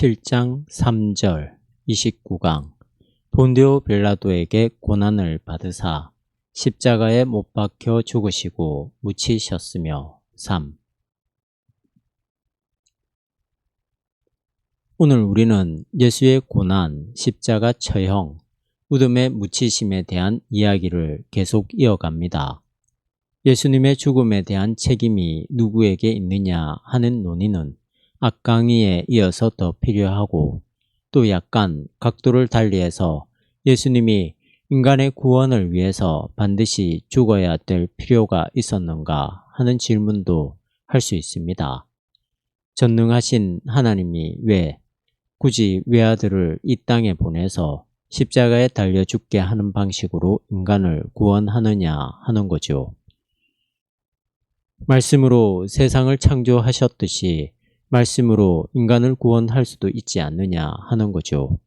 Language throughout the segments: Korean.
7장 3절 29강 본디오 빌라도에게 고난을 받으사 십자가에 못 박혀 죽으시고 묻히셨으며 3. 오늘 우리는 예수의 고난, 십자가 처형, 무덤에 묻히심에 대한 이야기를 계속 이어갑니다. 예수님의 죽음에 대한 책임이 누구에게 있느냐 하는 논의는 앞 강의에 이어서 더 필요하고, 또 약간 각도를 달리해서 예수님이 인간의 구원을 위해서 반드시 죽어야 될 필요가 있었는가 하는 질문도 할 수 있습니다. 전능하신 하나님이 왜 굳이 외아들을 이 땅에 보내서 십자가에 달려 죽게 하는 방식으로 인간을 구원하느냐 하는 거죠. 말씀으로 세상을 창조하셨듯이 말씀으로 인간을 구원할 수도 있지 않느냐 하는 거죠.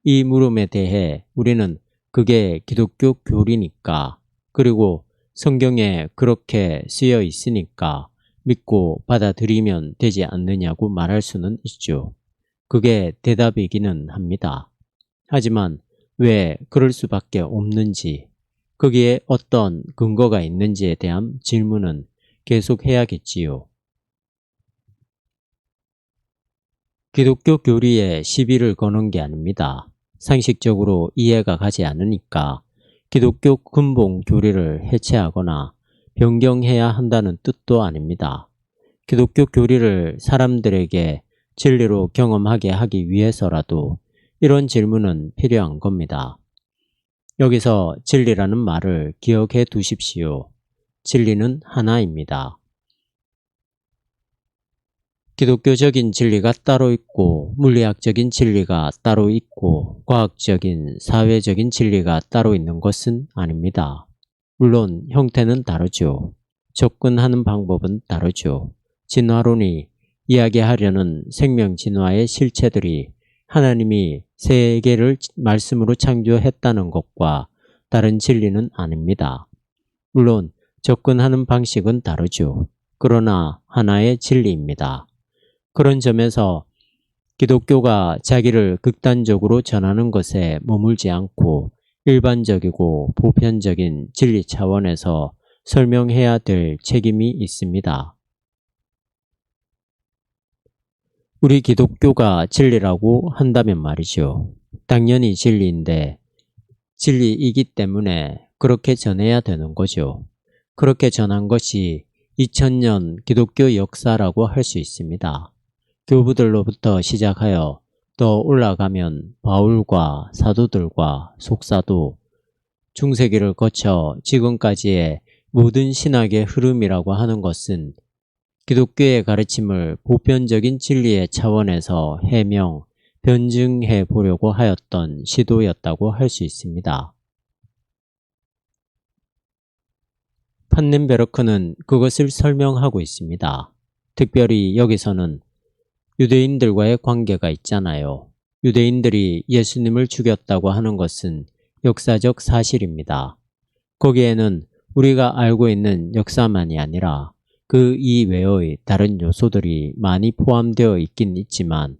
이 물음에 대해 우리는 그게 기독교 교리니까, 그리고 성경에 그렇게 쓰여 있으니까 믿고 받아들이면 되지 않느냐고 말할 수는 있죠. 그게 대답이기는 합니다. 하지만 왜 그럴 수밖에 없는지, 거기에 어떤 근거가 있는지에 대한 질문은 계속 해야겠지요. 기독교 교리에 시비를 거는 게 아닙니다. 상식적으로 이해가 가지 않으니까 기독교 근본 교리를 해체하거나 변경해야 한다는 뜻도 아닙니다. 기독교 교리를 사람들에게 진리로 경험하게 하기 위해서라도 이런 질문은 필요한 겁니다. 여기서 진리라는 말을 기억해 두십시오. 진리는 하나입니다. 기독교적인 진리가 따로 있고, 물리학적인 진리가 따로 있고, 과학적인, 사회적인 진리가 따로 있는 것은 아닙니다. 물론 형태는 다르죠. 접근하는 방법은 다르죠. 진화론이 이야기하려는 생명 진화의 실체들이 하나님이 세계를 말씀으로 창조했다는 것과 다른 진리는 아닙니다. 물론 접근하는 방식은 다르죠. 그러나 하나의 진리입니다. 그런 점에서 기독교가 자기를 극단적으로 전하는 것에 머물지 않고 일반적이고 보편적인 진리 차원에서 설명해야 될 책임이 있습니다. 우리 기독교가 진리라고 한다면 말이죠. 당연히 진리인데 진리이기 때문에 그렇게 전해야 되는 거죠. 그렇게 전한 것이 2000년 기독교 역사라고 할 수 있습니다. 교부들로부터 시작하여 더 올라가면 바울과 사도들과 속사도, 중세기를 거쳐 지금까지의 모든 신학의 흐름이라고 하는 것은 기독교의 가르침을 보편적인 진리의 차원에서 해명, 변증해 보려고 하였던 시도였다고 할 수 있습니다. 판넨베르크는 그것을 설명하고 있습니다. 특별히 여기서는 유대인들과의 관계가 있잖아요. 유대인들이 예수님을 죽였다고 하는 것은 역사적 사실입니다. 거기에는 우리가 알고 있는 역사만이 아니라 그 이외의 다른 요소들이 많이 포함되어 있긴 있지만,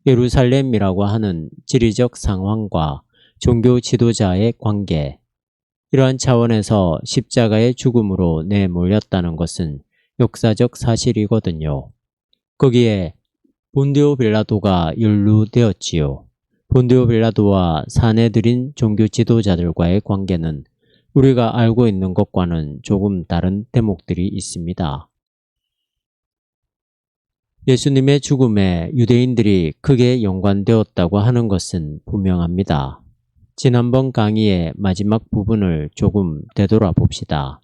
예루살렘이라고 하는 지리적 상황과 종교 지도자의 관계, 이러한 차원에서 십자가의 죽음으로 내몰렸다는 것은 역사적 사실이거든요. 거기에 본디오 빌라도가 연루되었지요. 본디오 빌라도와 사내들인 종교 지도자들과의 관계는 우리가 알고 있는 것과는 조금 다른 대목들이 있습니다. 예수님의 죽음에 유대인들이 크게 연관되었다고 하는 것은 분명합니다. 지난번 강의의 마지막 부분을 조금 되돌아봅시다.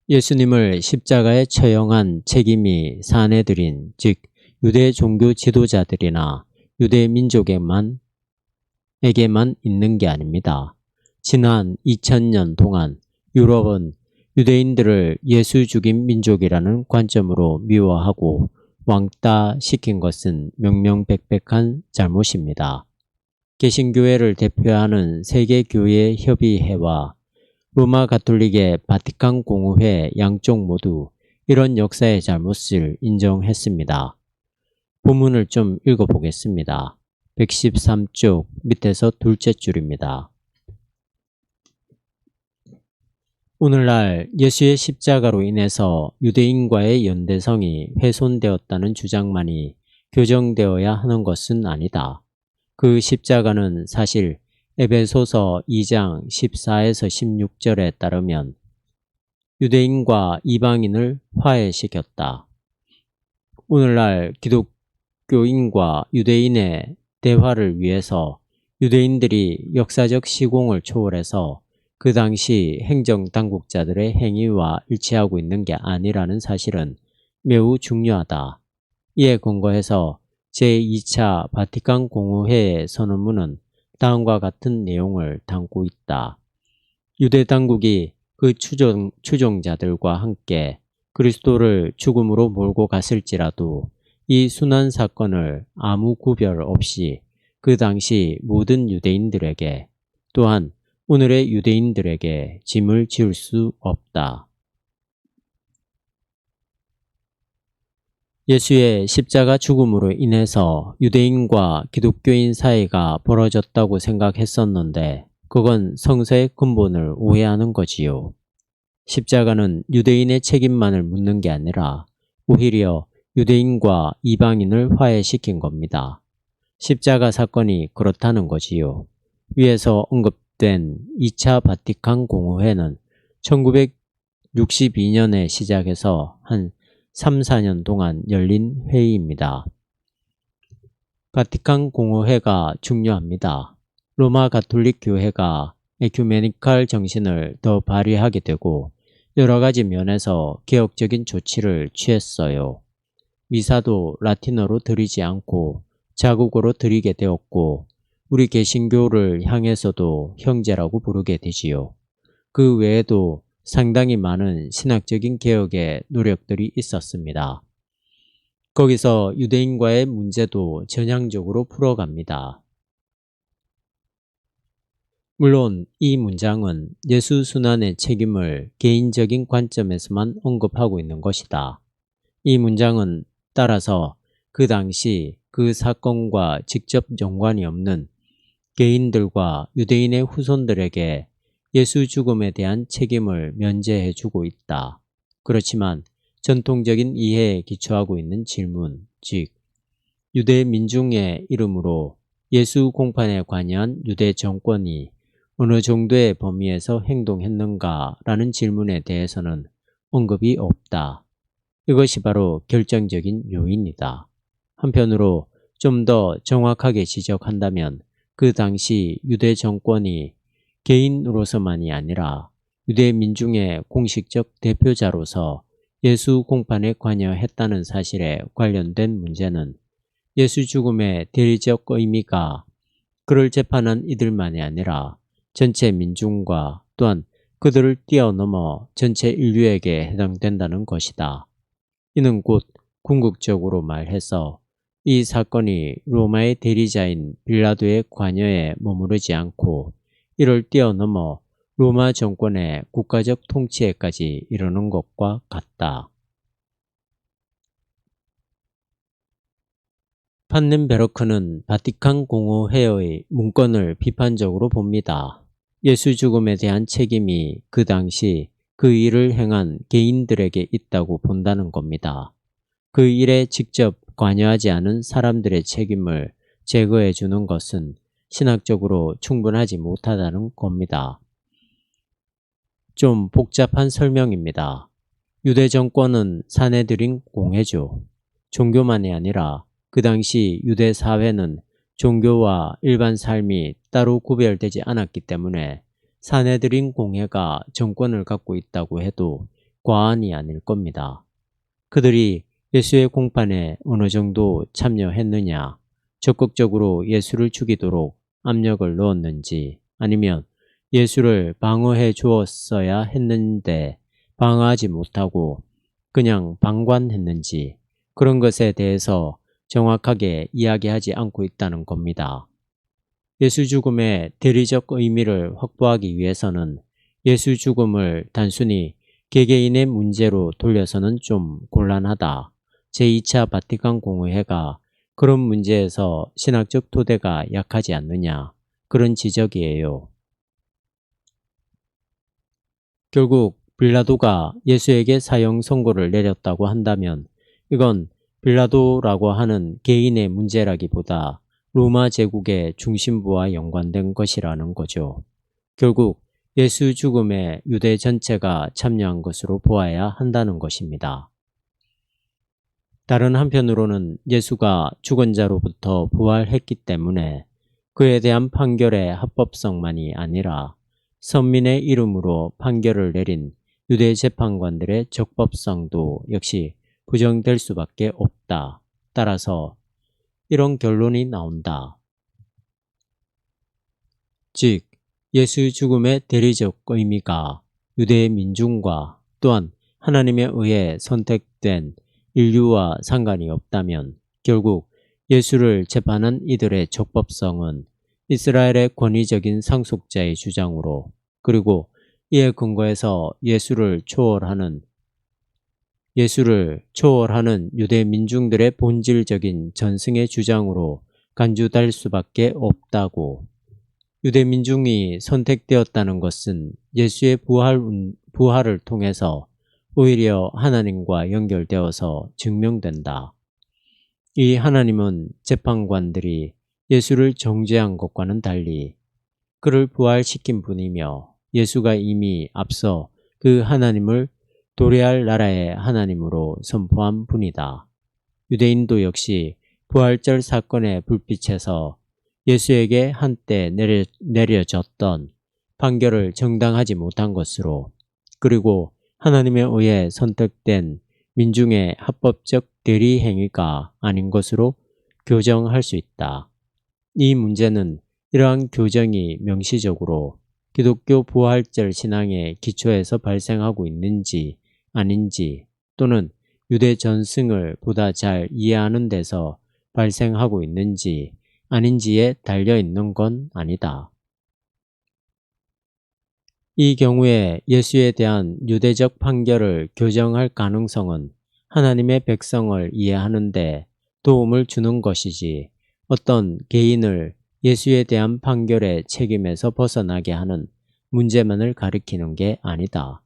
예수님을 십자가에 처형한 책임이 사내들인, 즉 유대 종교 지도자들이나 유대 민족에게만 있는 게 아닙니다. 지난 2000년 동안 유럽은 유대인들을 예수 죽인 민족이라는 관점으로 미워하고 왕따 시킨 것은 명명백백한 잘못입니다. 개신교회를 대표하는 세계교회협의회와 로마 가톨릭의 바티칸 공의회 양쪽 모두 이런 역사의 잘못을 인정했습니다. 본문을 좀 읽어보겠습니다. 113쪽 밑에서 둘째 줄입니다. 오늘날 예수의 십자가로 인해서 유대인과의 연대성이 훼손되었다는 주장만이 교정되어야 하는 것은 아니다. 그 십자가는 사실 에베소서 2장 14에서 16절에 따르면 유대인과 이방인을 화해시켰다. 오늘날 기독교인과 유대인의 대화를 위해서 유대인들이 역사적 시공을 초월해서 그 당시 행정당국자들의 행위와 일치하고 있는 게 아니라는 사실은 매우 중요하다. 이에 근거해서 제2차 바티칸 공의회의 선언문은 다음과 같은 내용을 담고 있다. 유대 당국이 그 추종자들과 함께 그리스도를 죽음으로 몰고 갔을지라도 이 순환 사건을 아무 구별 없이 그 당시 모든 유대인들에게 또한 오늘의 유대인들에게 짐을 지을 수 없다. 예수의 십자가 죽음으로 인해서 유대인과 기독교인 사이가 벌어졌다고 생각했었는데 그건 성서의 근본을 오해하는 거지요. 십자가는 유대인의 책임만을 묻는 게 아니라 오히려 유대인과 이방인을 화해시킨 겁니다. 십자가 사건이 그렇다는 거지요. 위에서 언급된 2차 바티칸 공의회는 1962년에 시작해서 한 3, 4년 동안 열린 회의입니다. 바티칸 공의회가 중요합니다. 로마 가톨릭 교회가 에큐메니칼 정신을 더 발휘하게 되고 여러 가지 면에서 개혁적인 조치를 취했어요. 미사도 라틴어로 드리지 않고 자국어로 드리게 되었고 우리 개신교를 향해서도 형제라고 부르게 되지요. 그 외에도 상당히 많은 신학적인 개혁의 노력들이 있었습니다. 거기서 유대인과의 문제도 전향적으로 풀어갑니다. 물론 이 문장은 예수 순환의 책임을 개인적인 관점에서만 언급하고 있는 것이다. 이 문장은 따라서 그 당시 그 사건과 직접 연관이 없는 개인들과 유대인의 후손들에게 예수 죽음에 대한 책임을 면제해주고 있다. 그렇지만 전통적인 이해에 기초하고 있는 질문, 즉 유대 민중의 이름으로 예수 공판에 관여한 유대 정권이 어느 정도의 범위에서 행동했는가라는 질문에 대해서는 언급이 없다. 이것이 바로 결정적인 요인이다. 한편으로 좀 더 정확하게 지적한다면 그 당시 유대 정권이 개인으로서만이 아니라 유대 민중의 공식적 대표자로서 예수 공판에 관여했다는 사실에 관련된 문제는 예수 죽음의 대리적 의미가 그를 재판한 이들만이 아니라 전체 민중과 또한 그들을 뛰어넘어 전체 인류에게 해당된다는 것이다. 이는 곧 궁극적으로 말해서 이 사건이 로마의 대리자인 빌라도의 관여에 머무르지 않고 이를 뛰어넘어 로마 정권의 국가적 통치에까지 이르는 것과 같다. 판넨베르크는 바티칸 공의회의 문건을 비판적으로 봅니다. 예수 죽음에 대한 책임이 그 당시 그 일을 행한 개인들에게 있다고 본다는 겁니다. 그 일에 직접 관여하지 않은 사람들의 책임을 제거해 주는 것은 신학적으로 충분하지 못하다는 겁니다. 좀 복잡한 설명입니다. 유대 정권은 사내들인 공회죠. 종교만이 아니라 그 당시 유대 사회는 종교와 일반 삶이 따로 구별되지 않았기 때문에 사내들인 공회가 정권을 갖고 있다고 해도 과언이 아닐 겁니다. 그들이 예수의 공판에 어느 정도 참여했느냐, 적극적으로 예수를 죽이도록 압력을 넣었는지 아니면 예수를 방어해 주었어야 했는데 방어하지 못하고 그냥 방관했는지 그런 것에 대해서 정확하게 이야기하지 않고 있다는 겁니다. 예수 죽음의 대리적 의미를 확보하기 위해서는 예수 죽음을 단순히 개개인의 문제로 돌려서는 좀 곤란하다. 제2차 바티칸 공의회가 그런 문제에서 신학적 토대가 약하지 않느냐, 그런 지적이에요. 결국 빌라도가 예수에게 사형 선고를 내렸다고 한다면 이건 빌라도라고 하는 개인의 문제라기보다 로마 제국의 중심부와 연관된 것이라는 거죠. 결국 예수 죽음에 유대 전체가 참여한 것으로 보아야 한다는 것입니다. 다른 한편으로는 예수가 죽은 자로부터 부활했기 때문에 그에 대한 판결의 합법성만이 아니라 선민의 이름으로 판결을 내린 유대 재판관들의 적법성도 역시 부정될 수밖에 없다. 따라서 이런 결론이 나온다. 즉, 예수 죽음의 대리적 의미가 유대 민중과 또한 하나님에 의해 선택된 인류와 상관이 없다면 결국 예수를 재판한 이들의 적법성은 이스라엘의 권위적인 상속자의 주장으로 그리고 이에 근거해서 예수를 초월하는 유대 민중들의 본질적인 전승의 주장으로 간주될 수밖에 없다고. 유대 민중이 선택되었다는 것은 예수의 부활을 통해서 오히려 하나님과 연결되어서 증명된다. 이 하나님은 재판관들이 예수를 정죄한 것과는 달리 그를 부활시킨 분이며 예수가 이미 앞서 그 하나님을 도래할 나라의 하나님으로 선포한 분이다. 유대인도 역시 부활절 사건의 불빛에서 예수에게 한때 내려졌던 판결을 정당하지 못한 것으로 그리고 하나님에 의해 선택된 민중의 합법적 대리 행위가 아닌 것으로 교정할 수 있다. 이 문제는 이러한 교정이 명시적으로 기독교 부활절 신앙의 기초에서 발생하고 있는지 아닌지 또는 유대 전승을 보다 잘 이해하는 데서 발생하고 있는지 아닌지에 달려 있는 건 아니다. 이 경우에 예수에 대한 유대적 판결을 교정할 가능성은 하나님의 백성을 이해하는 데 도움을 주는 것이지 어떤 개인을 예수에 대한 판결의 책임에서 벗어나게 하는 문제만을 가리키는 게 아니다.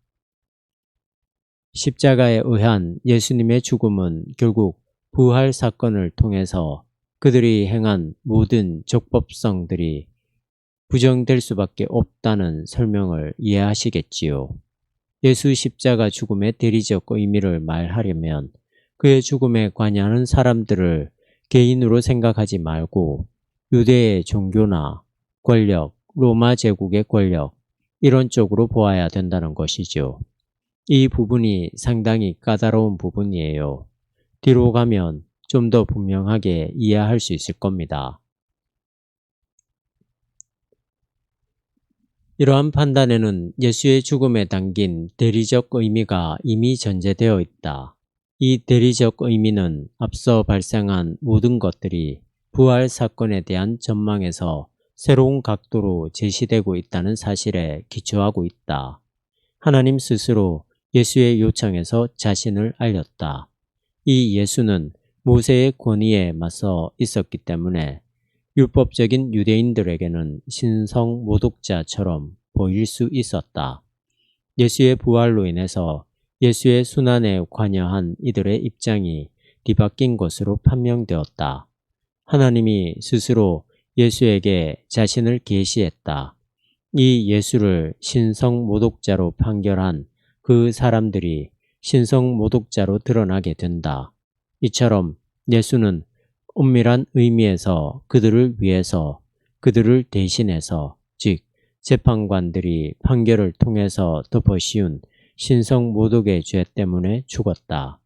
십자가에 의한 예수님의 죽음은 결국 부활 사건을 통해서 그들이 행한 모든 적법성들이 부정될 수밖에 없다는 설명을 이해하시겠지요. 예수 십자가 죽음의 대리적 의미를 말하려면 그의 죽음에 관여하는 사람들을 개인으로 생각하지 말고 유대의 종교나 권력, 로마 제국의 권력 이런 쪽으로 보아야 된다는 것이죠. 이 부분이 상당히 까다로운 부분이에요. 뒤로 가면 좀 더 분명하게 이해할 수 있을 겁니다. 이러한 판단에는 예수의 죽음에 담긴 대리적 의미가 이미 전제되어 있다. 이 대리적 의미는 앞서 발생한 모든 것들이 부활 사건에 대한 전망에서 새로운 각도로 제시되고 있다는 사실에 기초하고 있다. 하나님 스스로 예수의 요청에서 자신을 알렸다. 이 예수는 모세의 권위에 맞서 있었기 때문에 율법적인 유대인들에게는 신성 모독자처럼 보일 수 있었다. 예수의 부활로 인해서 예수의 순환에 관여한 이들의 입장이 뒤바뀐 것으로 판명되었다. 하나님이 스스로 예수에게 자신을 계시했다. 이 예수를 신성 모독자로 판결한 그 사람들이 신성 모독자로 드러나게 된다. 이처럼 예수는 엄밀한 의미에서 그들을 위해서 그들을 대신해서 즉 재판관들이 판결을 통해서 덮어씌운 신성 모독의 죄 때문에 죽었다.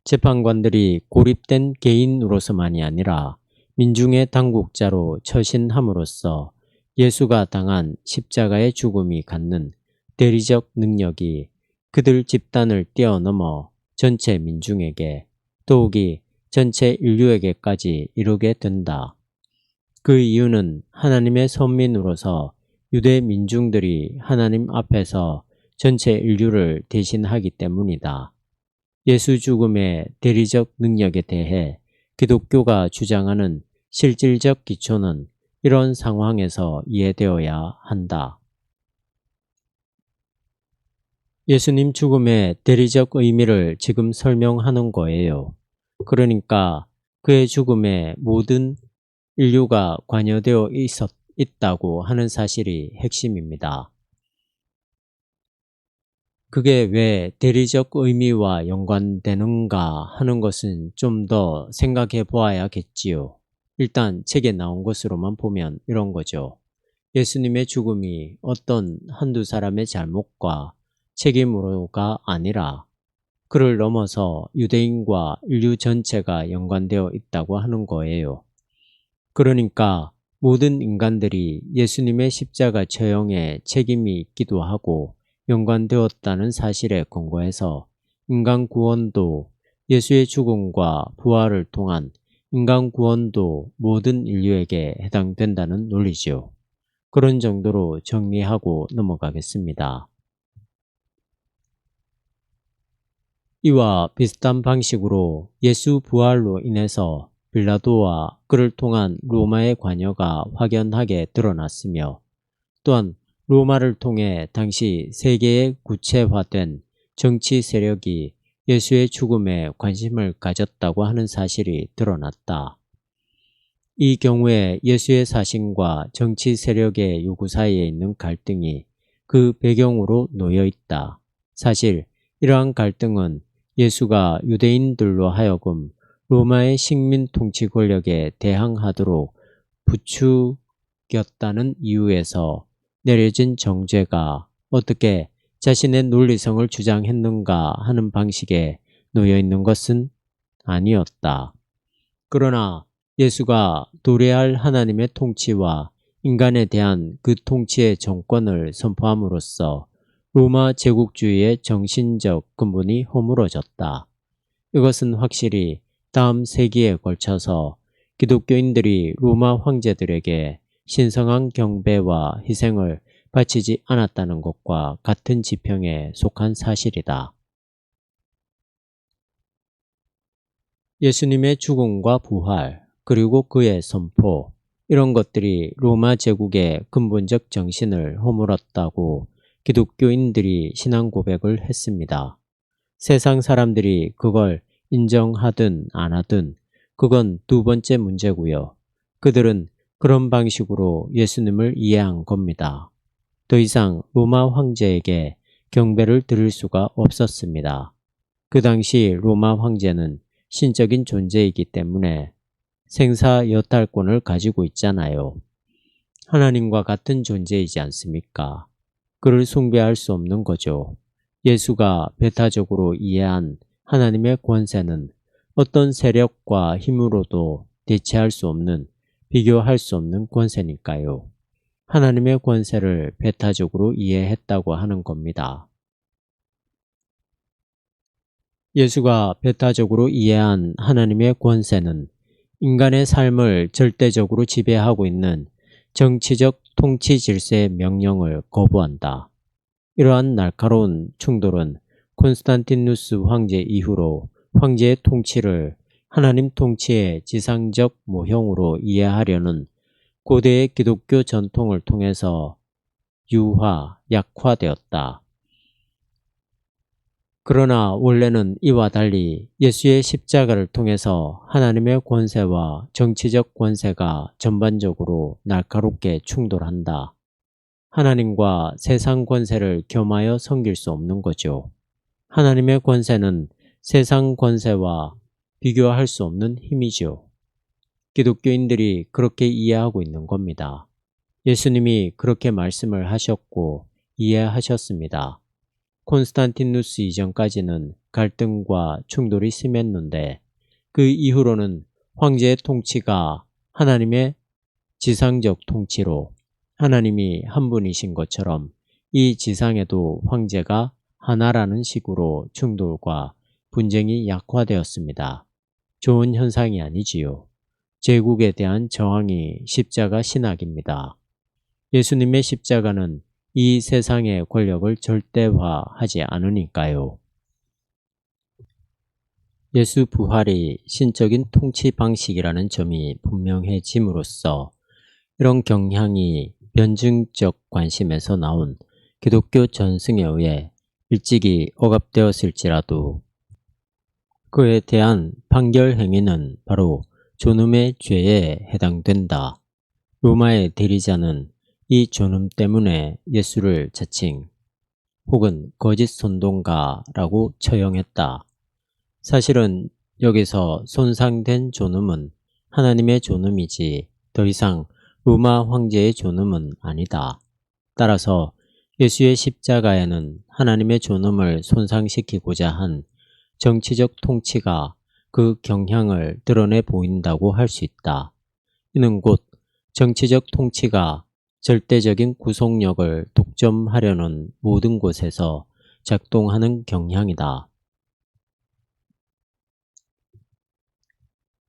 재판관들이 고립된 개인으로서만이 아니라 민중의 당국자로 처신함으로써 예수가 당한 십자가의 죽음이 갖는 대리적 능력이 그들 집단을 뛰어넘어 전체 민중에게 더욱이 전체 인류에게까지 이르게 된다. 그 이유는 하나님의 선민으로서 유대 민중들이 하나님 앞에서 전체 인류를 대신하기 때문이다. 예수 죽음의 대리적 능력에 대해 기독교가 주장하는 실질적 기초는 이런 상황에서 이해되어야 한다. 예수님 죽음의 대리적 의미를 지금 설명하는 거예요. 그러니까 그의 죽음에 모든 인류가 관여되어 있다고 하는 사실이 핵심입니다. 그게 왜 대리적 의미와 연관되는가 하는 것은 좀 더 생각해 보아야겠지요. 일단 책에 나온 것으로만 보면 이런 거죠. 예수님의 죽음이 어떤 한두 사람의 잘못과 책임으로가 아니라 그를 넘어서 유대인과 인류 전체가 연관되어 있다고 하는 거예요. 그러니까 모든 인간들이 예수님의 십자가 처형에 책임이 있기도 하고 연관되었다는 사실에 근거해서 인간 구원도 예수의 죽음과 부활을 통한 인간 구원도 모든 인류에게 해당된다는 논리죠. 그런 정도로 정리하고 넘어가겠습니다. 이와 비슷한 방식으로 예수 부활로 인해서 빌라도와 그를 통한 로마의 관여가 확연하게 드러났으며 또한 로마를 통해 당시 세계에 구체화된 정치 세력이 예수의 죽음에 관심을 가졌다고 하는 사실이 드러났다. 이 경우에 예수의 사신과 정치 세력의 요구 사이에 있는 갈등이 그 배경으로 놓여 있다. 사실 이러한 갈등은 예수가 유대인들로 하여금 로마의 식민 통치 권력에 대항하도록 부추겼다는 이유에서 내려진 정죄가 어떻게 자신의 논리성을 주장했는가 하는 방식에 놓여 있는 것은 아니었다. 그러나 예수가 도래할 하나님의 통치와 인간에 대한 그 통치의 정권을 선포함으로써 로마 제국주의의 정신적 근본이 허물어졌다. 이것은 확실히 다음 세기에 걸쳐서 기독교인들이 로마 황제들에게 신성한 경배와 희생을 바치지 않았다는 것과 같은 지평에 속한 사실이다. 예수님의 죽음과 부활, 그리고 그의 선포, 이런 것들이 로마 제국의 근본적 정신을 허물었다고 기독교인들이 신앙 고백을 했습니다. 세상 사람들이 그걸 인정하든 안 하든 그건 두 번째 문제고요. 그들은 그런 방식으로 예수님을 이해한 겁니다. 더 이상 로마 황제에게 경배를 드릴 수가 없었습니다. 그 당시 로마 황제는 신적인 존재이기 때문에 생사 여탈권을 가지고 있잖아요. 하나님과 같은 존재이지 않습니까? 그를 숭배할 수 없는 거죠. 예수가 배타적으로 이해한 하나님의 권세는 어떤 세력과 힘으로도 대체할 수 없는, 비교할 수 없는 권세니까요. 하나님의 권세를 배타적으로 이해했다고 하는 겁니다. 예수가 배타적으로 이해한 하나님의 권세는 인간의 삶을 절대적으로 지배하고 있는 정치적 통치 질서의 명령을 거부한다. 이러한 날카로운 충돌은 콘스탄티누스 황제 이후로 황제의 통치를 하나님 통치의 지상적 모형으로 이해하려는 고대의 기독교 전통을 통해서 약화되었다. 그러나 원래는 이와 달리 예수의 십자가를 통해서 하나님의 권세와 정치적 권세가 전반적으로 날카롭게 충돌한다. 하나님과 세상 권세를 겸하여 섬길 수 없는 거죠. 하나님의 권세는 세상 권세와 비교할 수 없는 힘이죠. 기독교인들이 그렇게 이해하고 있는 겁니다. 예수님이 그렇게 말씀을 하셨고 이해하셨습니다. 콘스탄티누스 이전까지는 갈등과 충돌이 심했는데 그 이후로는 황제의 통치가 하나님의 지상적 통치로 하나님이 한 분이신 것처럼 이 지상에도 황제가 하나라는 식으로 충돌과 분쟁이 약화되었습니다. 좋은 현상이 아니지요. 제국에 대한 저항이 십자가 신학입니다. 예수님의 십자가는 이 세상의 권력을 절대화하지 않으니까요. 예수 부활이 신적인 통치 방식이라는 점이 분명해짐으로써 이런 경향이 변증적 관심에서 나온 기독교 전승에 의해 일찍이 억압되었을지라도 그에 대한 판결 행위는 바로 존엄의 죄에 해당된다. 로마의 대리자는 이 존엄 때문에 예수를 자칭 혹은 거짓 선동가라고 처형했다. 사실은 여기서 손상된 존엄은 하나님의 존엄이지 더 이상 로마 황제의 존엄은 아니다. 따라서 예수의 십자가에는 하나님의 존엄을 손상시키고자 한 정치적 통치가 그 경향을 드러내 보인다고 할 수 있다. 이는 곧 정치적 통치가 절대적인 구속력을 독점하려는 모든 곳에서 작동하는 경향이다.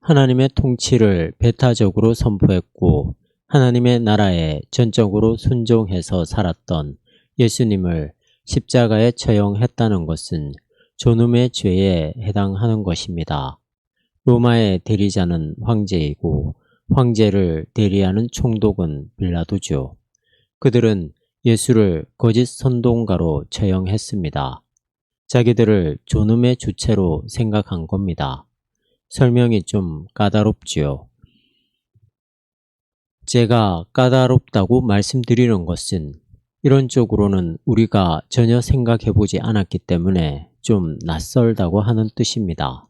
하나님의 통치를 배타적으로 선포했고 하나님의 나라에 전적으로 순종해서 살았던 예수님을 십자가에 처형했다는 것은 존엄의 죄에 해당하는 것입니다. 로마의 대리자는 황제이고 황제를 대리하는 총독은 빌라도죠. 그들은 예수를 거짓 선동가로 처형했습니다. 자기들을 존엄의 주체로 생각한 겁니다. 설명이 좀 까다롭지요. 제가 까다롭다고 말씀드리는 것은 이런 쪽으로는 우리가 전혀 생각해보지 않았기 때문에 좀 낯설다고 하는 뜻입니다.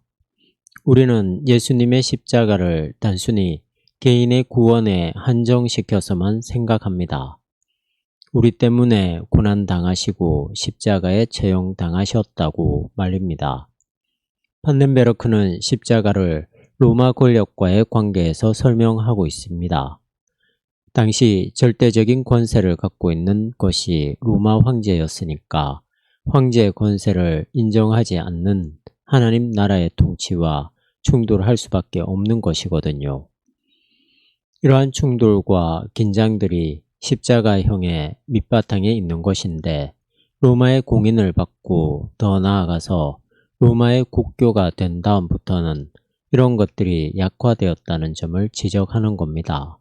우리는 예수님의 십자가를 단순히 개인의 구원에 한정시켜서만 생각합니다. 우리 때문에 고난당하시고 십자가에 처형당하셨다고 말입니다. 판넨베르크는 십자가를 로마 권력과의 관계에서 설명하고 있습니다. 당시 절대적인 권세를 갖고 있는 것이 로마 황제였으니까 황제의 권세를 인정하지 않는 하나님 나라의 통치와 충돌할 수밖에 없는 것이거든요. 이러한 충돌과 긴장들이 십자가형의 밑바탕에 있는 것인데 로마의 공인을 받고 더 나아가서 로마의 국교가 된 다음부터는 이런 것들이 약화되었다는 점을 지적하는 겁니다.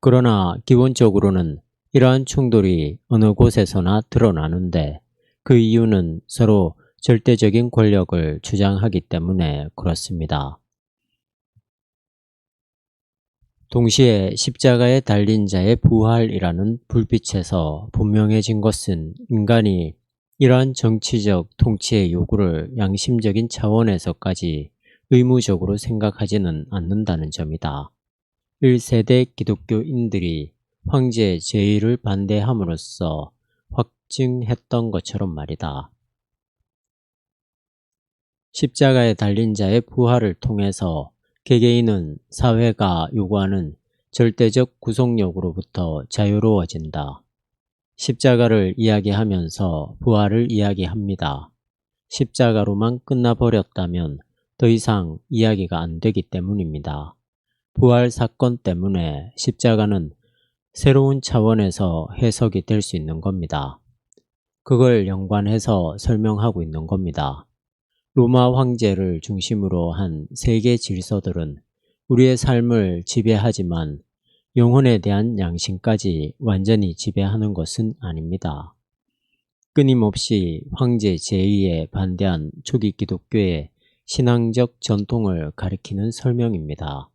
그러나 기본적으로는 이러한 충돌이 어느 곳에서나 드러나는데 그 이유는 서로 절대적인 권력을 주장하기 때문에 그렇습니다. 동시에 십자가에 달린 자의 부활이라는 불빛에서 분명해진 것은 인간이 이러한 정치적 통치의 요구를 양심적인 차원에서까지 의무적으로 생각하지는 않는다는 점이다. 1세대 기독교인들이 황제 제의를 반대함으로써 확증했던 것처럼 말이다. 십자가에 달린 자의 부활을 통해서 개개인은 사회가 요구하는 절대적 구속력으로부터 자유로워진다. 십자가를 이야기하면서 부활을 이야기합니다. 십자가로만 끝나버렸다면 더 이상 이야기가 안 되기 때문입니다. 부활 사건 때문에 십자가는 새로운 차원에서 해석이 될 수 있는 겁니다. 그걸 연관해서 설명하고 있는 겁니다. 로마 황제를 중심으로 한 세계 질서들은 우리의 삶을 지배하지만 영혼에 대한 양심까지 완전히 지배하는 것은 아닙니다. 끊임없이 황제 제의에 반대한 초기 기독교의 신앙적 전통을 가리키는 설명입니다.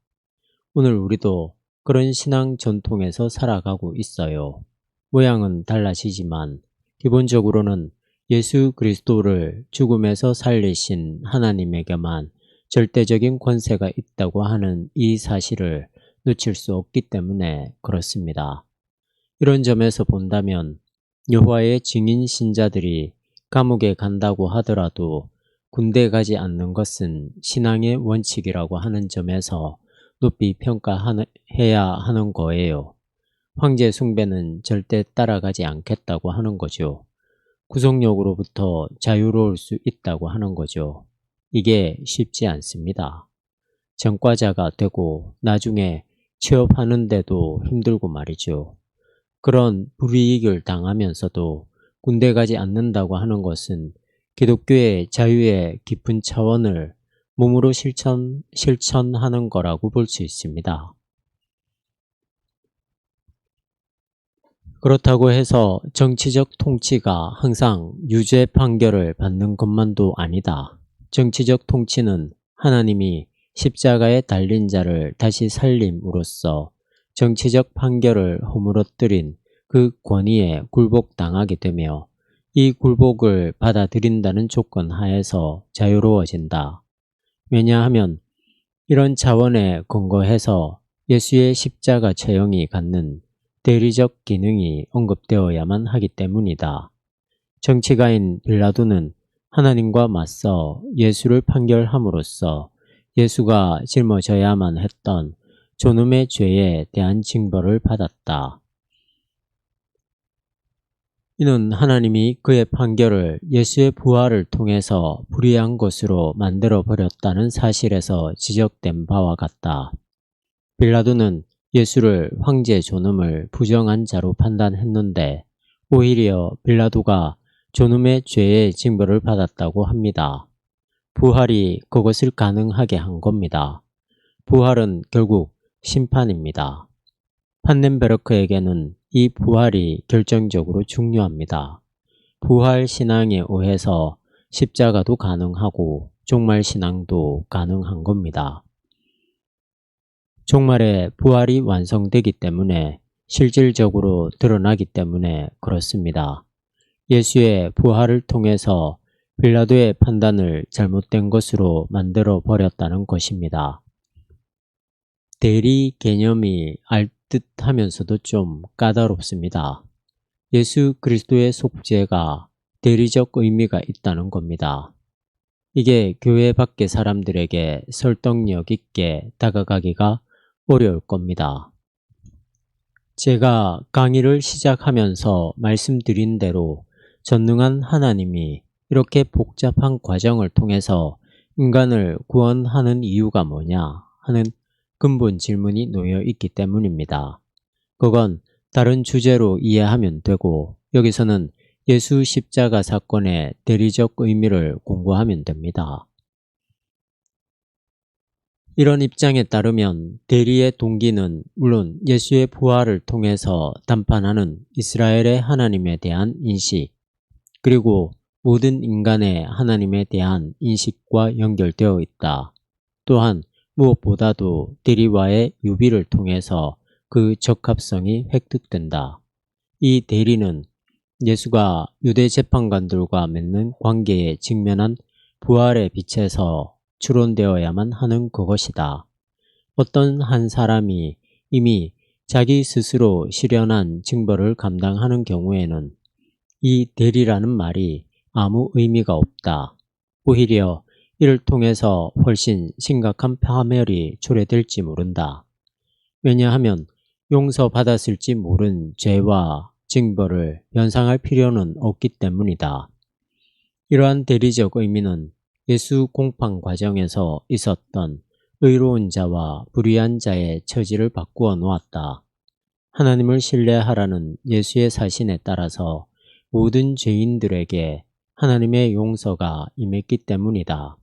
오늘 우리도 그런 신앙 전통에서 살아가고 있어요. 모양은 달라지지만 기본적으로는 예수 그리스도를 죽음에서 살리신 하나님에게만 절대적인 권세가 있다고 하는 이 사실을 놓칠 수 없기 때문에 그렇습니다. 이런 점에서 본다면 여호와의 증인 신자들이 감옥에 간다고 하더라도 군대 가지 않는 것은 신앙의 원칙이라고 하는 점에서 높이 평가해야 하는 거예요. 황제 숭배는 절대 따라가지 않겠다고 하는 거죠. 구속력으로부터 자유로울 수 있다고 하는 거죠. 이게 쉽지 않습니다. 전과자가 되고 나중에 취업하는데도 힘들고 말이죠. 그런 불이익을 당하면서도 군대 가지 않는다고 하는 것은 기독교의 자유의 깊은 차원을 몸으로 실천하는 거라고 볼 수 있습니다. 그렇다고 해서 정치적 통치가 항상 유죄 판결을 받는 것만도 아니다. 정치적 통치는 하나님이 십자가에 달린 자를 다시 살림으로써 정치적 판결을 허물어뜨린 그 권위에 굴복당하게 되며 이 굴복을 받아들인다는 조건 하에서 자유로워진다. 왜냐하면 이런 차원에 근거해서 예수의 십자가 처형이 갖는 대리적 기능이 언급되어야만 하기 때문이다. 정치가인 빌라도는 하나님과 맞서 예수를 판결함으로써 예수가 짊어져야만 했던 존엄의 죄에 대한 징벌을 받았다. 이는 하나님이 그의 판결을 예수의 부활을 통해서 불의한 것으로 만들어 버렸다는 사실에서 지적된 바와 같다. 빌라도는 예수를 황제 존엄을 부정한 자로 판단했는데 오히려 빌라도가 존엄의 죄의 징벌을 받았다고 합니다. 부활이 그것을 가능하게 한 겁니다. 부활은 결국 심판입니다. 판넨베르크에게는 이 부활이 결정적으로 중요합니다. 부활 신앙에 의해서 십자가도 가능하고 종말 신앙도 가능한 겁니다. 종말에 부활이 완성되기 때문에 실질적으로 드러나기 때문에 그렇습니다. 예수의 부활을 통해서 빌라도의 판단을 잘못된 것으로 만들어 버렸다는 것입니다. 대리 개념이 알듯하면서도 좀 까다롭습니다. 예수 그리스도의 속죄가 대리적 의미가 있다는 겁니다. 이게 교회 밖의 사람들에게 설득력 있게 다가가기가 어려울 겁니다. 제가 강의를 시작하면서 말씀드린 대로 전능한 하나님이 이렇게 복잡한 과정을 통해서 인간을 구원하는 이유가 뭐냐 하는 근본 질문이 놓여 있기 때문입니다. 그건 다른 주제로 이해하면 되고 여기서는 예수 십자가 사건의 대리적 의미를 공부하면 됩니다. 이런 입장에 따르면 대리의 동기는 물론 예수의 부활을 통해서 담판하는 이스라엘의 하나님에 대한 인식, 그리고 모든 인간의 하나님에 대한 인식과 연결되어 있다. 또한 무엇보다도 대리와의 유비를 통해서 그 적합성이 획득된다. 이 대리는 예수가 유대 재판관들과 맺는 관계에 직면한 부활의 빛에서 추론되어야만 하는 그것이다. 어떤 한 사람이 이미 자기 스스로 실현한 징벌을 감당하는 경우에는 이 대리라는 말이 아무 의미가 없다. 오히려 이를 통해서 훨씬 심각한 파멸이 초래될지 모른다. 왜냐하면 용서받았을지 모른 죄와 징벌을 연상할 필요는 없기 때문이다. 이러한 대리적 의미는 예수 공판 과정에서 있었던 의로운 자와 불의한 자의 처지를 바꾸어 놓았다. 하나님을 신뢰하라는 예수의 사신에 따라서 모든 죄인들에게 하나님의 용서가 임했기 때문이다.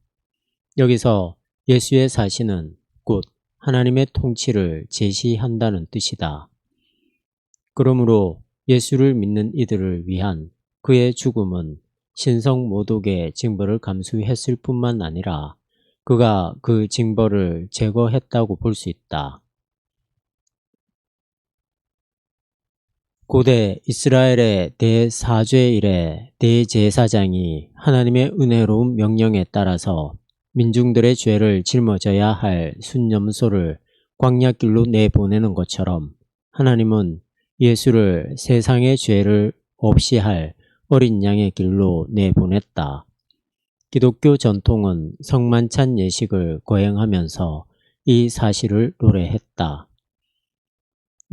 여기서 예수의 사신은 곧 하나님의 통치를 제시한다는 뜻이다. 그러므로 예수를 믿는 이들을 위한 그의 죽음은 신성 모독의 징벌을 감수했을 뿐만 아니라 그가 그 징벌을 제거했다고 볼 수 있다. 고대 이스라엘의 대사죄일에 대제사장이 하나님의 은혜로운 명령에 따라서 민중들의 죄를 짊어져야 할 순념소를 광야길로 내보내는 것처럼 하나님은 예수를 세상의 죄를 없이 할 어린 양의 길로 내보냈다. 기독교 전통은 성만찬 예식을 거행하면서 이 사실을 노래했다.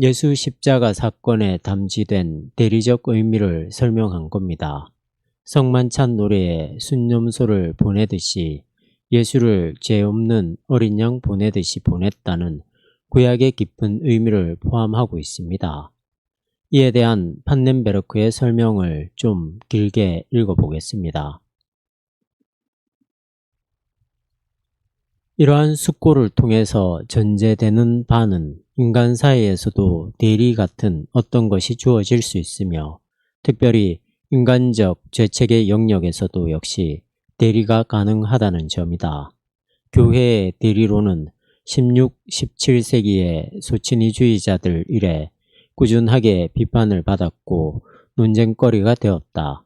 예수 십자가 사건에 담지된 대리적 의미를 설명한 겁니다. 성만찬 노래에 순념소를 보내듯이 예수를 죄 없는 어린 양 보내듯이 보냈다는 구약의 깊은 의미를 포함하고 있습니다. 이에 대한 판넨베르크의 설명을 좀 길게 읽어보겠습니다. 이러한 숙고를 통해서 전제되는 바는 인간 사이에서도 대리 같은 어떤 것이 주어질 수 있으며 특별히 인간적 죄책의 영역에서도 역시 대리가 가능하다는 점이다. 교회의 대리로는 16, 17세기의 소치니주의자들 이래 꾸준하게 비판을 받았고 논쟁거리가 되었다.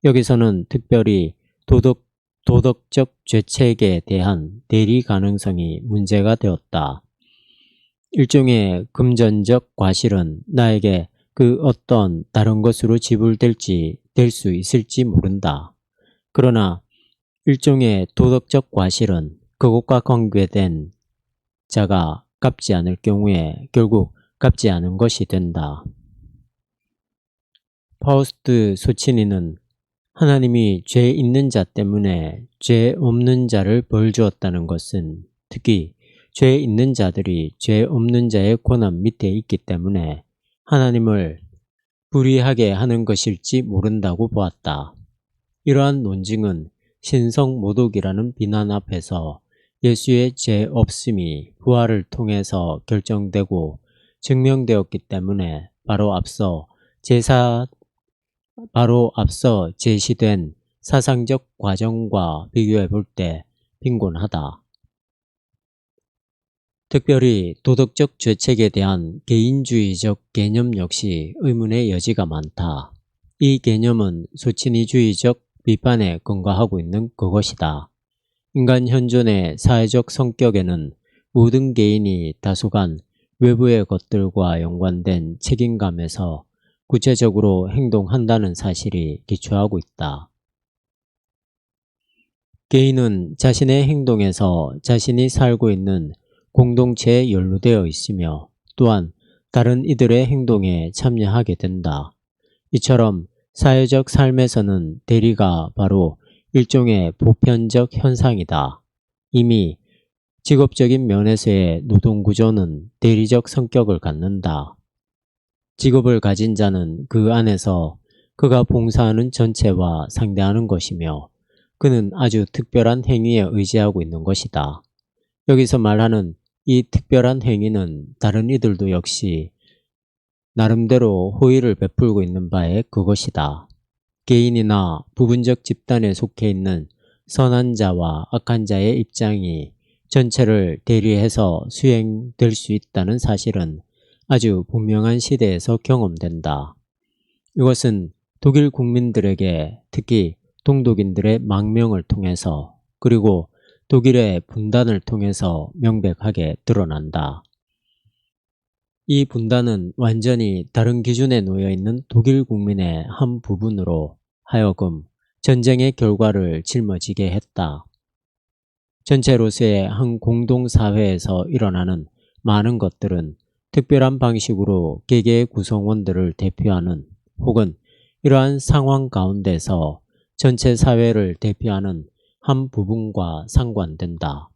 여기서는 특별히 도덕적 죄책에 대한 대리 가능성이 문제가 되었다. 일종의 금전적 과실은 나에게 그 어떤 다른 것으로 될 수 있을지 모른다. 그러나 일종의 도덕적 과실은 그것과 관계된 자가 갚지 않을 경우에 결국 갚지 않은 것이 된다. 파우스트 소치니는 하나님이 죄 있는 자 때문에 죄 없는 자를 벌 주었다는 것은 특히 죄 있는 자들이 죄 없는 자의 권한 밑에 있기 때문에 하나님을 불의하게 하는 것일지 모른다고 보았다. 이러한 논증은 신성 모독이라는 비난 앞에서 예수의 죄 없음이 부활을 통해서 결정되고 증명되었기 때문에 바로 앞서 제시된 사상적 과정과 비교해 볼 때 빈곤하다. 특별히 도덕적 죄책에 대한 개인주의적 개념 역시 의문의 여지가 많다. 이 개념은 소치니주의적 비판에 근거하고 있는 그것이다. 인간 현존의 사회적 성격에는 모든 개인이 다소간 외부의 것들과 연관된 책임감에서 구체적으로 행동한다는 사실이 기초하고 있다. 개인은 자신의 행동에서 자신이 살고 있는 공동체에 연루되어 있으며 또한 다른 이들의 행동에 참여하게 된다. 이처럼 사회적 삶에서는 대리가 바로 일종의 보편적 현상이다. 이미 직업적인 면에서의 노동구조는 대리적 성격을 갖는다. 직업을 가진 자는 그 안에서 그가 봉사하는 전체와 상대하는 것이며 그는 아주 특별한 행위에 의지하고 있는 것이다. 여기서 말하는 이 특별한 행위는 다른 이들도 역시 나름대로 호의를 베풀고 있는 바에 그것이다. 개인이나 부분적 집단에 속해 있는 선한 자와 악한 자의 입장이 전체를 대리해서 수행될 수 있다는 사실은 아주 분명한 시대에서 경험된다. 이것은 독일 국민들에게 특히 동독인들의 망명을 통해서 그리고 독일의 분단을 통해서 명백하게 드러난다. 이 분단은 완전히 다른 기준에 놓여있는 독일 국민의 한 부분으로 하여금 전쟁의 결과를 짊어지게 했다. 전체로서의 한 공동사회에서 일어나는 많은 것들은 특별한 방식으로 개개의 구성원들을 대표하는 혹은 이러한 상황 가운데서 전체 사회를 대표하는 한 부분과 상관된다.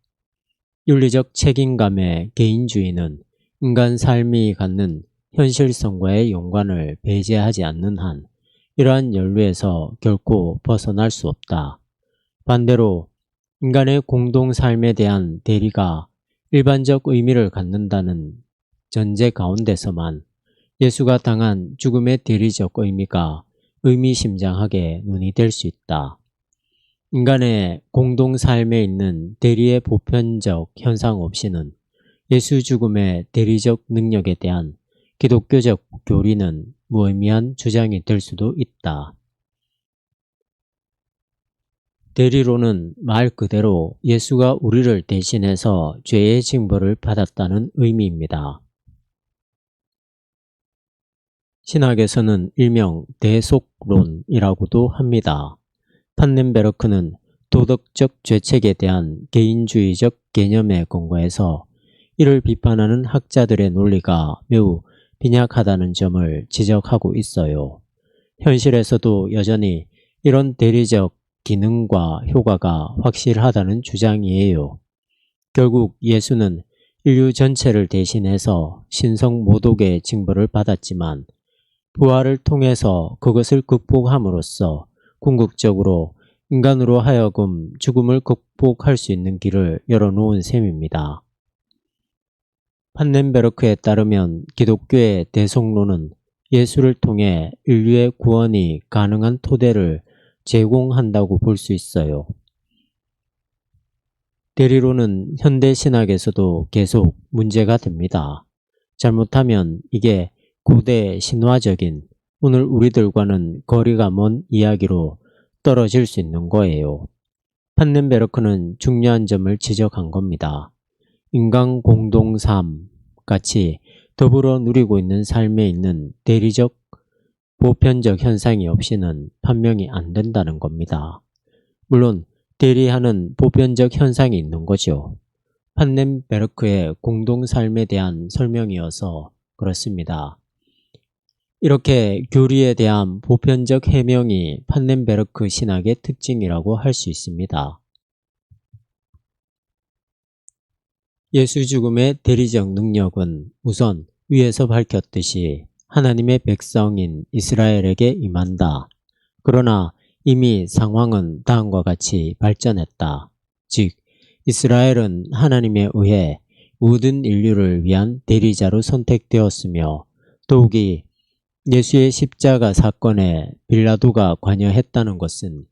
윤리적 책임감의 개인주의는 인간 삶이 갖는 현실성과의 연관을 배제하지 않는 한 이러한 연루에서 결코 벗어날 수 없다. 반대로 인간의 공동삶에 대한 대리가 일반적 의미를 갖는다는 전제 가운데서만 예수가 당한 죽음의 대리적 의미가 의미심장하게 논의될 수 있다. 인간의 공동삶에 있는 대리의 보편적 현상 없이는 예수 죽음의 대리적 능력에 대한 기독교적 교리는 무의미한 주장이 될 수도 있다. 대리로는 말 그대로 예수가 우리를 대신해서 죄의 징벌을 받았다는 의미입니다. 신학에서는 일명 대속론이라고도 합니다. 판넨베르크는 도덕적 죄책에 대한 개인주의적 개념에 근거해서 이를 비판하는 학자들의 논리가 매우 빈약하다는 점을 지적하고 있어요. 현실에서도 여전히 이런 대리적 기능과 효과가 확실하다는 주장이에요. 결국 예수는 인류 전체를 대신해서 신성 모독의 징벌을 받았지만 부활을 통해서 그것을 극복함으로써 궁극적으로 인간으로 하여금 죽음을 극복할 수 있는 길을 열어놓은 셈입니다. 판넨베르크에 따르면 기독교의 대속론은 예수를 통해 인류의 구원이 가능한 토대를 제공한다고 볼 수 있어요. 대리론은 현대 신학에서도 계속 문제가 됩니다. 잘못하면 이게 고대 신화적인 오늘 우리들과는 거리가 먼 이야기로 떨어질 수 있는 거예요. 판넨베르크는 중요한 점을 지적한 겁니다. 인간 공동삼 같이 더불어 누리고 있는 삶에 있는 대리적 보편적 현상이 없이는 판명이 안 된다는 겁니다. 물론 대리하는 보편적 현상이 있는 거죠. 판넨베르크의 공동삶에 대한 설명이어서 그렇습니다. 이렇게 교리에 대한 보편적 해명이 판넨베르크 신학의 특징이라고 할 수 있습니다. 예수 죽음의 대리적 능력은 우선 위에서 밝혔듯이 하나님의 백성인 이스라엘에게 임한다. 그러나 이미 상황은 다음과 같이 발전했다. 즉, 이스라엘은 하나님에 의해 모든 인류를 위한 대리자로 선택되었으며 더욱이 예수의 십자가 사건에 빌라도가 관여했다는 것은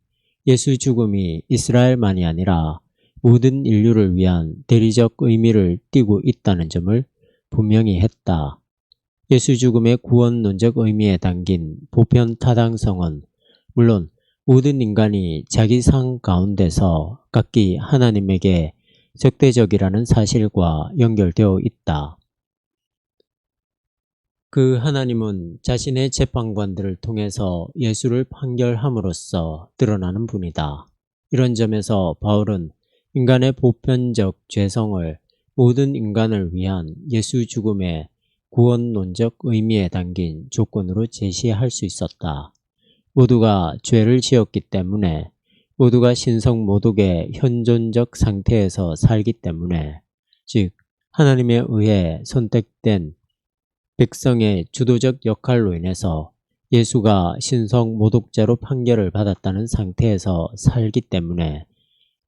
예수 죽음이 이스라엘만이 아니라 모든 인류를 위한 대리적 의미를 띠고 있다는 점을 분명히 했다. 예수 죽음의 구원론적 의미에 담긴 보편 타당성은 물론 모든 인간이 자기 상 가운데서 각기 하나님에게 적대적이라는 사실과 연결되어 있다. 그 하나님은 자신의 재판관들을 통해서 예수를 판결함으로써 드러나는 분이다. 이런 점에서 바울은 인간의 보편적 죄성을 모든 인간을 위한 예수 죽음의 구원론적 의미에 담긴 조건으로 제시할 수 있었다. 모두가 죄를 지었기 때문에 모두가 신성 모독의 현존적 상태에서 살기 때문에 즉 하나님에 의해 선택된 백성의 주도적 역할로 인해서 예수가 신성 모독자로 판결을 받았다는 상태에서 살기 때문에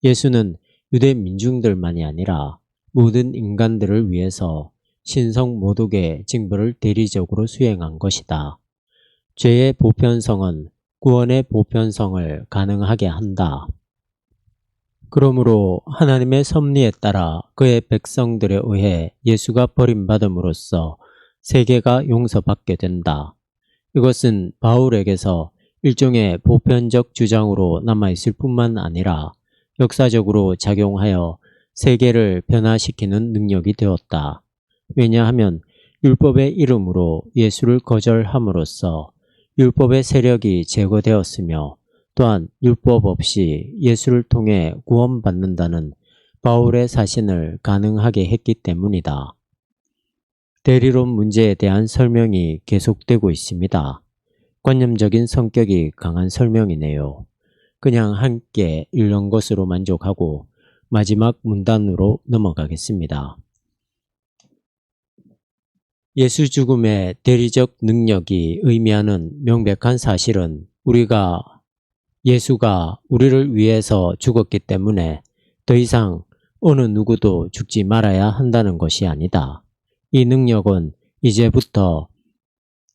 예수는 유대 민중들만이 아니라 모든 인간들을 위해서 신성 모독의 징벌을 대리적으로 수행한 것이다. 죄의 보편성은 구원의 보편성을 가능하게 한다. 그러므로 하나님의 섭리에 따라 그의 백성들에 의해 예수가 버림받음으로써 세계가 용서받게 된다. 이것은 바울에게서 일종의 보편적 주장으로 남아있을 뿐만 아니라 역사적으로 작용하여 세계를 변화시키는 능력이 되었다. 왜냐하면 율법의 이름으로 예수를 거절함으로써 율법의 세력이 제거되었으며 또한 율법 없이 예수를 통해 구원받는다는 바울의 사신을 가능하게 했기 때문이다. 대리론 문제에 대한 설명이 계속되고 있습니다. 관념적인 성격이 강한 설명이네요. 그냥 함께 읽는 것으로 만족하고 마지막 문단으로 넘어가겠습니다. 예수 죽음의 대리적 능력이 의미하는 명백한 사실은 예수가 우리를 위해서 죽었기 때문에 더 이상 어느 누구도 죽지 말아야 한다는 것이 아니다. 이 능력은 이제부터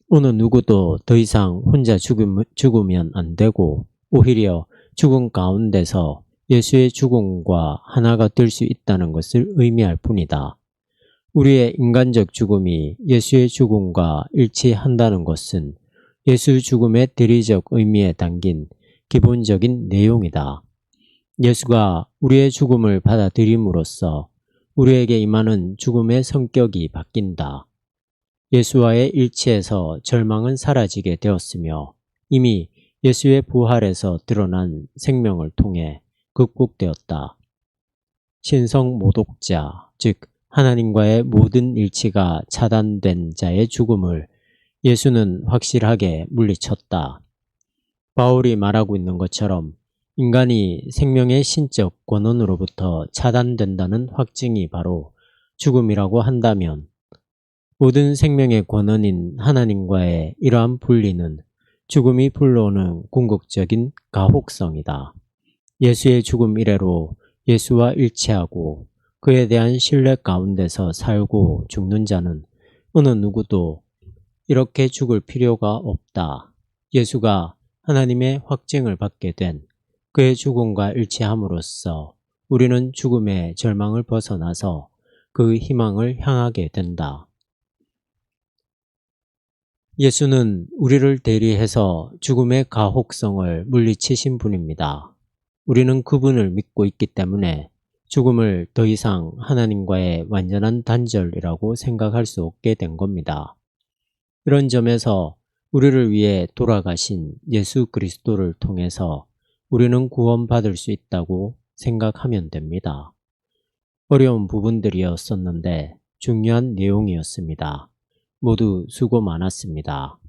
어느 누구도 더 이상 혼자 죽으면 안 되고 오히려 죽음 가운데서 예수의 죽음과 하나가 될 수 있다는 것을 의미할 뿐이다. 우리의 인간적 죽음이 예수의 죽음과 일치한다는 것은 예수 죽음의 대리적 의미에 담긴 기본적인 내용이다. 예수가 우리의 죽음을 받아들임으로써 우리에게 임하는 죽음의 성격이 바뀐다. 예수와의 일치에서 절망은 사라지게 되었으며 이미 예수의 부활에서 드러난 생명을 통해 극복되었다. 신성 모독자, 즉 하나님과의 모든 일치가 차단된 자의 죽음을 예수는 확실하게 물리쳤다. 바울이 말하고 있는 것처럼 인간이 생명의 신적 권원으로부터 차단된다는 확증이 바로 죽음이라고 한다면 모든 생명의 권원인 하나님과의 이러한 분리는 죽음이 불러오는 궁극적인 가혹성이다. 예수의 죽음 이래로 예수와 일치하고 그에 대한 신뢰 가운데서 살고 죽는 자는 어느 누구도 이렇게 죽을 필요가 없다. 예수가 하나님의 확증을 받게 된 그의 죽음과 일치함으로써 우리는 죽음의 절망을 벗어나서 그 희망을 향하게 된다. 예수는 우리를 대리해서 죽음의 가혹성을 물리치신 분입니다. 우리는 그분을 믿고 있기 때문에 죽음을 더 이상 하나님과의 완전한 단절이라고 생각할 수 없게 된 겁니다. 이런 점에서 우리를 위해 돌아가신 예수 그리스도를 통해서 우리는 구원받을 수 있다고 생각하면 됩니다. 어려운 부분들이었었는데 중요한 내용이었습니다. 모두 수고 많았습니다.